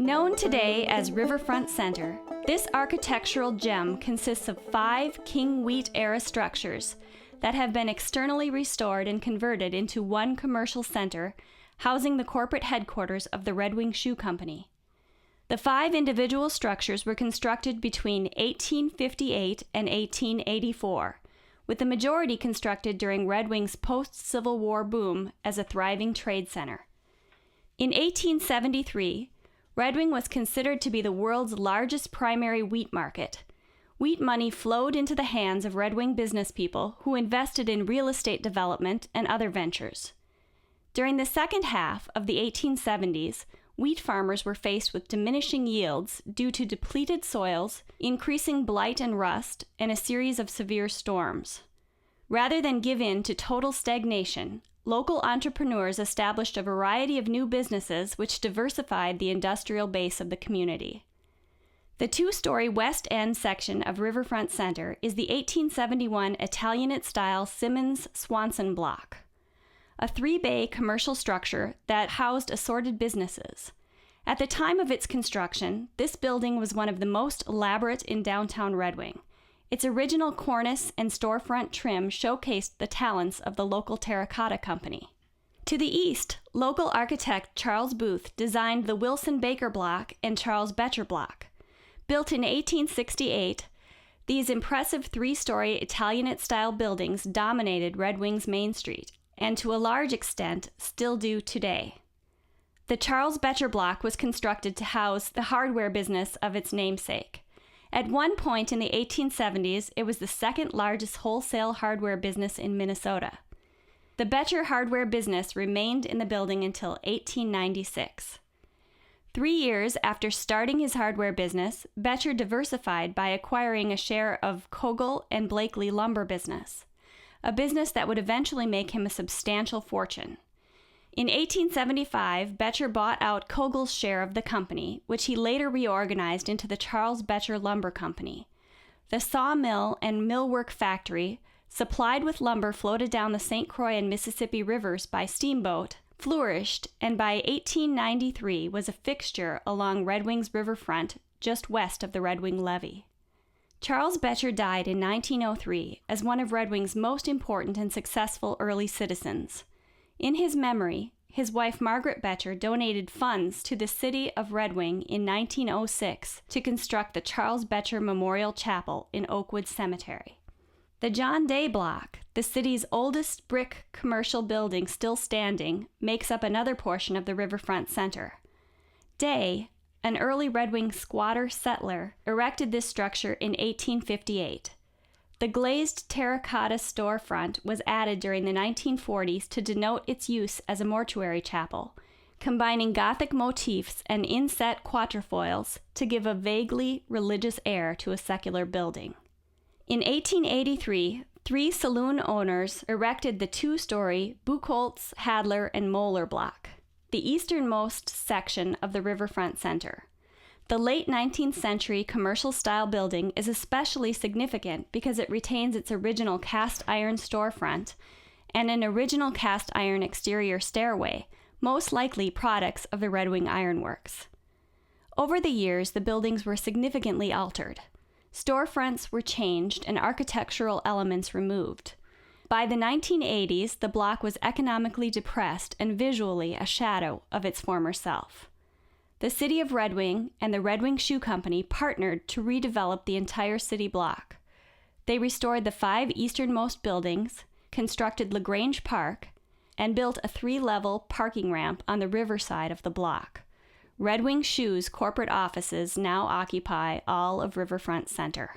Known today as Riverfront Centre, this architectural gem consists of 5 King Wheat-era structures that have been externally restored and converted into one commercial center, housing the corporate headquarters of the Red Wing Shoe Company. The 5 individual structures were constructed between 1858 and 1884, with the majority constructed during Red Wing's post-Civil War boom as a thriving trade center. In 1873, Red Wing was considered to be the world's largest primary wheat market. Wheat money flowed into the hands of Red Wing business people who invested in real estate development and other ventures. During the second half of the 1870s, wheat farmers were faced with diminishing yields due to depleted soils, increasing blight and rust, and a series of severe storms. Rather than give in to total stagnation, local entrepreneurs established a variety of new businesses which diversified the industrial base of the community. The 2-story West End section of Riverfront Centre is the 1871 Italianate-style Simmons-Swanson block, a 3-bay commercial structure that housed assorted businesses. At the time of its construction, this building was one of the most elaborate in downtown Red Wing. Its original cornice and storefront trim showcased the talents of the local terracotta company. To the east, local architect Charles Booth designed the Wilson Baker Block and Charles Becher Block. Built in 1868, these impressive 3-story Italianate-style buildings dominated Red Wing's Main Street, and to a large extent still do today. The Charles Becher Block was constructed to house the hardware business of its namesake. At one point in the 1870s, it was the second largest wholesale hardware business in Minnesota. The Becher hardware business remained in the building until 1896. 3 years after starting his hardware business, Becher diversified by acquiring a share of Kogel and Blakely lumber business, a business that would eventually make him a substantial fortune. In 1875, Becher bought out Kogel's share of the company, which he later reorganized into the Charles Becher Lumber Company. The sawmill and millwork factory, supplied with lumber floated down the St. Croix and Mississippi rivers by steamboat, flourished, and by 1893 was a fixture along Red Wing's riverfront just west of the Red Wing Levee. Charles Becher died in 1903 as one of Red Wing's most important and successful early citizens. In his memory, his wife Margaret Becher donated funds to the city of Red Wing in 1906 to construct the Charles Becher Memorial Chapel in Oakwood Cemetery. The John Day Block, the city's oldest brick commercial building still standing, makes up another portion of the Riverfront Centre. Day, an early Red Wing squatter settler, erected this structure in 1858. The glazed terracotta storefront was added during the 1940s to denote its use as a mortuary chapel, combining Gothic motifs and inset quatrefoils to give a vaguely religious air to a secular building. In 1883, 3 saloon owners erected the 2-story Buchholz, Hadler, and Moeller block, the easternmost section of the Riverfront Centre. The late 19th century commercial-style building is especially significant because it retains its original cast-iron storefront and an original cast-iron exterior stairway, most likely products of the Red Wing Iron Works. Over the years, the buildings were significantly altered. Storefronts were changed and architectural elements removed. By the 1980s, the block was economically depressed and visually a shadow of its former self. The city of Red Wing and the Red Wing Shoe Company partnered to redevelop the entire city block. They restored the 5 easternmost buildings, constructed LaGrange Park, and built a 3-level parking ramp on the riverside of the block. Red Wing Shoe's corporate offices now occupy all of Riverfront Centre.